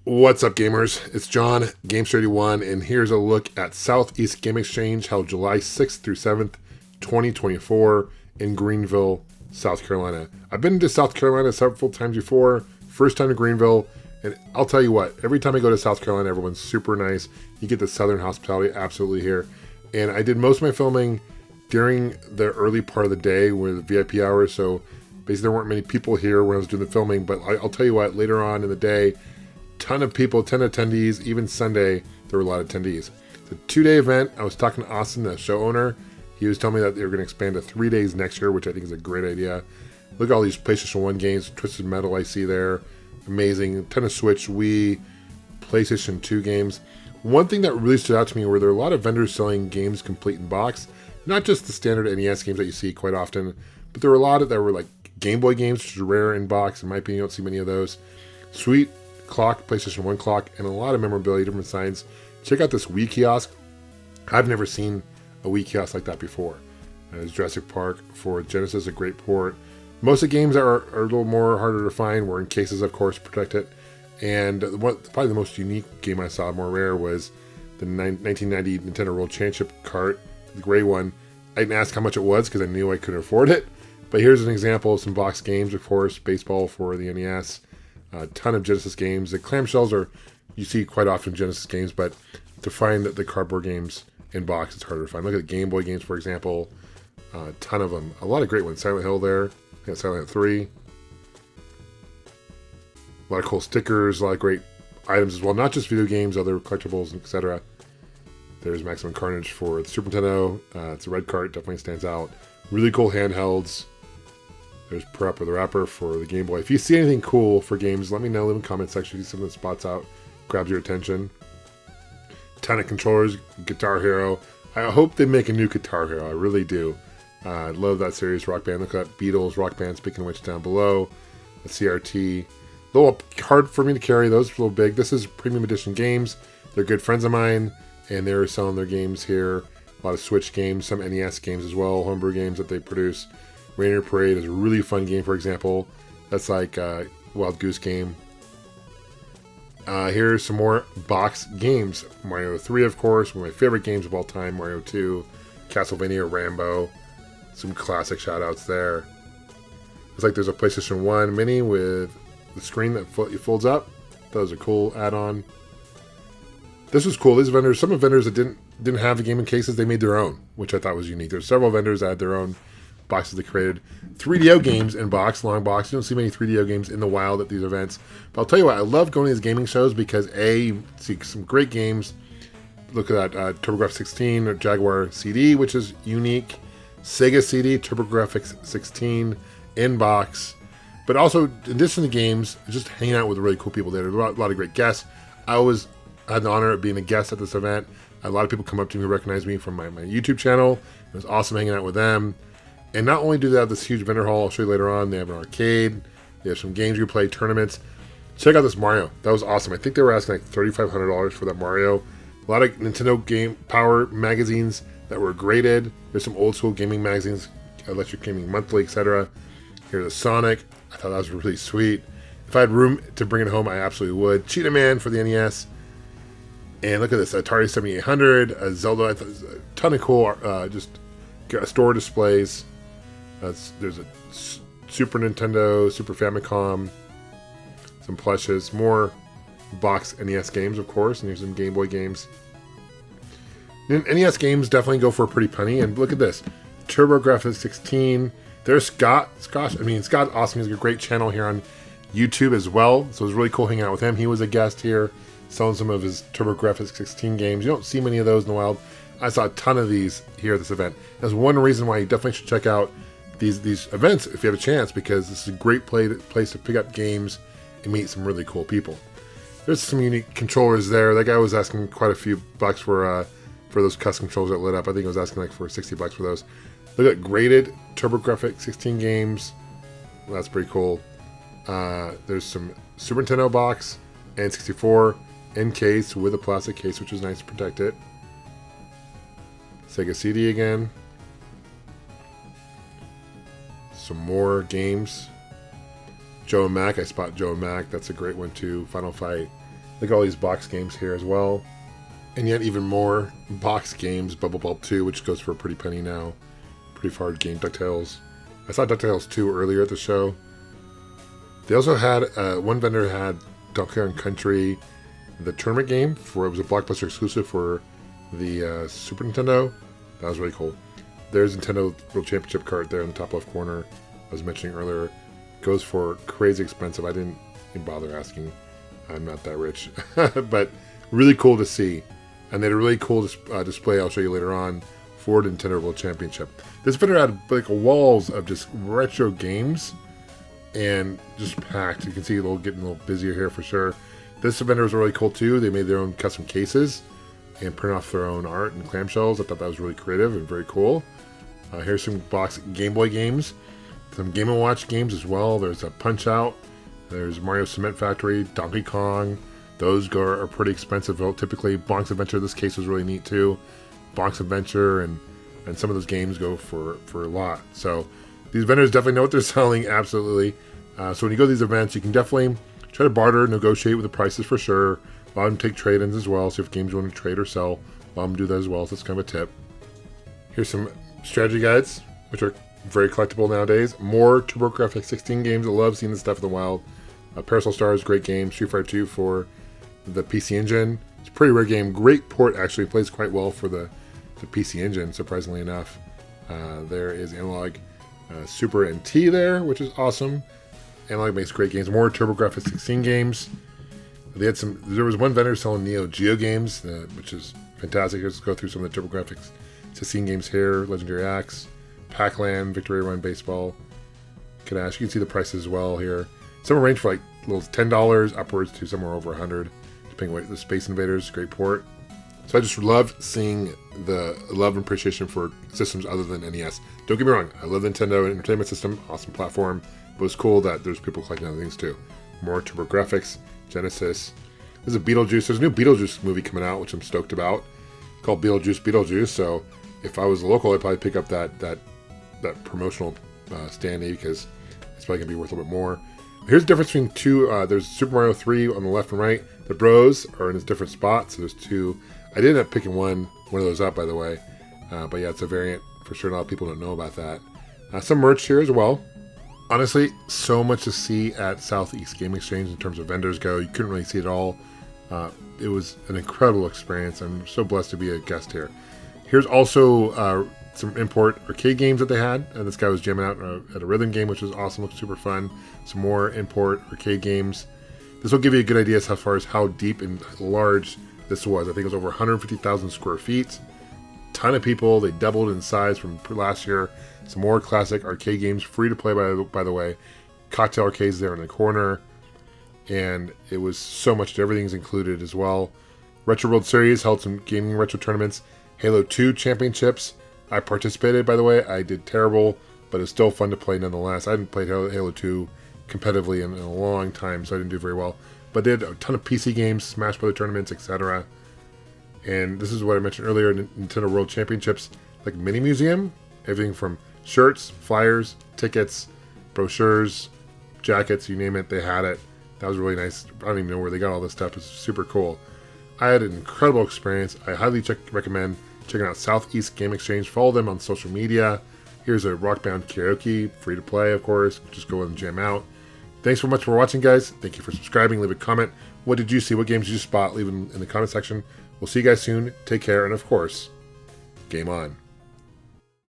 What's up, gamers? It's John, Games31, and here's a look at Southeast Game Exchange held July 6th through 7th, 2024 in Greenville, South Carolina. I've been to South Carolina several times before, first time to Greenville, and I'll tell you what, every time I go to South Carolina, everyone's super nice. You get the southern hospitality absolutely here. And I did most of my filming during the early part of the day with VIP hours, so basically there weren't many people here when I was doing the filming, but I'll tell you what, later on in the day, ton of people, 10 attendees. Even Sunday, there were a lot of attendees. It's a 2-day event. I was talking to Austin, the show owner. He was telling me that they were going to expand to 3 days next year, which I think is a great idea. Look at all these PlayStation 1 games. Twisted Metal I see there. Amazing. Ton of Switch, Wii, PlayStation 2 games. One thing that really stood out to me were there are a lot of vendors selling games complete in box. Not just the standard NES games that you see quite often, but there were a lot that were like Game Boy games, which are rare in box. In my opinion, you don't see many of those. Sweet clock, PlayStation 1 clock, and a lot of memorabilia, different signs. Check out this Wii kiosk. I've never seen a Wii kiosk like that before. There's Jurassic Park for Genesis, a great port. Most of the games are a little more harder to find. Were in cases, of course, protect it. And probably the most unique game I saw, more rare, was the 1990 Nintendo World Championship cart, the gray one. I didn't ask how much it was because I knew I couldn't afford it. But here's an example of some box games, of course. Baseball for the NES. A ton of Genesis games. The clamshells are, you see quite often Genesis games, but to find the cardboard games in box, it's harder to find. Look at the Game Boy games, for example. A ton of them. A lot of great ones. Silent Hill there. Yeah, Silent Hill 3. A lot of cool stickers, a lot of great items as well. Not just video games, other collectibles, etc. There's Maximum Carnage for the Super Nintendo. It's a red cart, definitely stands out. Really cool handhelds. There's Parappa the Rapper for the Game Boy. If you see anything cool for games, let me know. Leave in the comment section. If you see something that spots out, grabs your attention. Ton of controllers, Guitar Hero. I hope they make a new Guitar Hero. I really do. I love that series, Rock Band. Look at that Beatles, Rock Band, speaking of which, down below. A CRT. A little hard for me to carry. Those are a little big. This is premium edition games. They're good friends of mine, and they're selling their games here. A lot of Switch games, some NES games as well, homebrew games that they produce. Rainier Parade is a really fun game, for example. That's like a Wild Goose Game. Here's some more box games. Mario 3, of course, one of my favorite games of all time. Mario 2, Castlevania, Rambo. Some classic shoutouts there. It's like there's a PlayStation 1 mini with the screen that folds up. That was a cool add-on. This was cool. These vendors, some of the vendors that didn't have the game in cases, they made their own, which I thought was unique. There's several vendors that had their own boxes they created. 3DO games in box, long box. You don't see many 3DO games in the wild at these events. But I'll tell you what, I love going to these gaming shows because you see some great games. Look at that TurboGrafx 16 or Jaguar CD, which is unique. Sega CD, TurboGrafx 16 in box. But also, in addition to games, just hanging out with really cool people there. There's a lot of great guests. I had the honor of being a guest at this event. A lot of people come up to me who recognize me from my YouTube channel. It was awesome hanging out with them. And not only do they have this huge vendor hall, I'll show you later on, they have an arcade, they have some games you play, tournaments. Check out this Mario. That was awesome. I think they were asking like $3,500 for that Mario. A lot of Nintendo Game Power magazines that were graded. There's some old school gaming magazines, Electric Gaming Monthly, etc. Here's a Sonic. I thought that was really sweet. If I had room to bring it home, I absolutely would. Cheetah Man for the NES. And look at this, Atari 7800, a Zelda, I thought, a ton of cool just store displays. There's a Super Nintendo, Super Famicom, some plushes, more box NES games, of course, and here's some Game Boy games. NES games definitely go for a pretty penny, and look at this, TurboGrafx 16. There's Scott. Scott's awesome. He's a great channel here on YouTube as well, so it was really cool hanging out with him. He was a guest here, selling some of his TurboGrafx 16 games. You don't see many of those in the wild. I saw a ton of these here at this event. That's one reason why you definitely should check out these events if you have a chance, because this is a great place to pick up games and meet some really cool people. There's some unique controllers there. That guy was asking quite a few bucks for those custom controllers that lit up. I think he was asking like for $60 for those. Look at graded TurboGrafx 16 games. Well, that's pretty cool. There's some Super Nintendo box and 64 in case with a plastic case, which is nice to protect it. Sega CD again. Some more games. Joe and Mac, I spot Joe and Mac. That's a great one too. Final Fight Look at all these box games here as well. And yet even more box games. Bubble Bobble 2, which goes for a pretty penny now. Pretty hard game. DuckTales. I saw DuckTales 2 earlier at the show. They also had, one vendor had Donkey Kong Country, the tournament game. It was a Blockbuster exclusive for the Super Nintendo. That was really cool. There's Nintendo World Championship card there in the top left corner. I was mentioning earlier. Goes for crazy expensive. I didn't even bother asking. I'm not that rich. But really cool to see. And they had a really cool display I'll show you later on for the Nintendo World Championship. This vendor had like walls of just retro games and just packed. You can see getting a little busier here for sure. This vendor was really cool too. They made their own custom cases and print off their own art and clamshells. I thought that was really creative and very cool. Here's some box Game Boy games. Some Game & Watch games as well. There's a Punch-Out. There's Mario Cement Factory, Donkey Kong. Those are pretty expensive. Typically, Bonk's Adventure, this case was really neat too. Bonk's Adventure and some of those games go for a lot. So these vendors definitely know what they're selling, absolutely. So when you go to these events, you can definitely try to barter, negotiate with the prices for sure. A lot of them take trade-ins as well. So if games you want to trade or sell, a lot of them do that as well. So that's kind of a tip. Here's some strategy guides, which are very collectible nowadays. More TurboGrafx 16 games. I love seeing this stuff in the wild. Parasol Stars, great game. Street Fighter 2 for the PC Engine. It's a pretty rare game. Great port, actually. Plays quite well for the PC Engine, surprisingly enough. There is Analog Super NT there, which is awesome. Analog makes great games. More TurboGrafx 16 games. There was one vendor selling Neo Geo games, which is fantastic. Let's go through some of the TurboGrafx 16 games here. Legendary Axe, Pac-Land, Victory Run Baseball, Kadash. You can see the prices as well here. Some range for like little $10 upwards to somewhere over $100, depending on what the Space Invaders, great port. So I just loved seeing the love and appreciation for systems other than NES. Don't get me wrong, I love the Nintendo Entertainment System, awesome platform, but it's cool that there's people collecting other things too. More TurboGrafx, Genesis. There's a Beetlejuice. There's a new Beetlejuice movie coming out, which I'm stoked about, called Beetlejuice. So if I was local, I'd probably pick up that promotional standee because it's probably gonna be worth a little bit more. Here's the difference between two. There's Super Mario 3 on the left and right. The Bros are in different spots. So there's two. I did end up picking one of those up, by the way. But yeah, it's a variant for sure. A lot of people don't know about that. Some merch here as well. Honestly, so much to see at Southeast Game Exchange in terms of vendors go. You couldn't really see it all. It was an incredible experience. I'm so blessed to be a guest here. Here's also some import arcade games that they had. This guy was jamming out at a rhythm game, which was awesome. Looked super fun. Some more import arcade games. This will give you a good idea as far as how deep and large this was. I think it was over 150,000 square feet. Ton of people. They doubled in size from last year. Some more classic arcade games, free to play by the way. Cocktail arcades there in the corner. And it was so much. Everything's included as well. Retro World Series held some gaming retro tournaments. Halo 2 championships. I participated, by the way. I did terrible, but it's still fun to play nonetheless. I hadn't played Halo 2 competitively in a long time, so I didn't do very well. But they had a ton of PC games, Smash Bros. Tournaments, etc. And this is what I mentioned earlier, Nintendo World Championships, like mini museum. Everything from shirts, flyers, tickets, brochures, jackets, you name it, they had it. That was really nice. I don't even know where they got all this stuff. It's super cool. I had an incredible experience. I highly recommend checking out Southeast Game Exchange. Follow them on social media. Here's a Rock Band karaoke, free to play, of course. Just go and jam out. Thanks so much for watching, guys. Thank you for subscribing. Leave a comment. What did you see? What games did you spot? Leave them in the comment section. We'll see you guys soon. Take care, and of course, game on.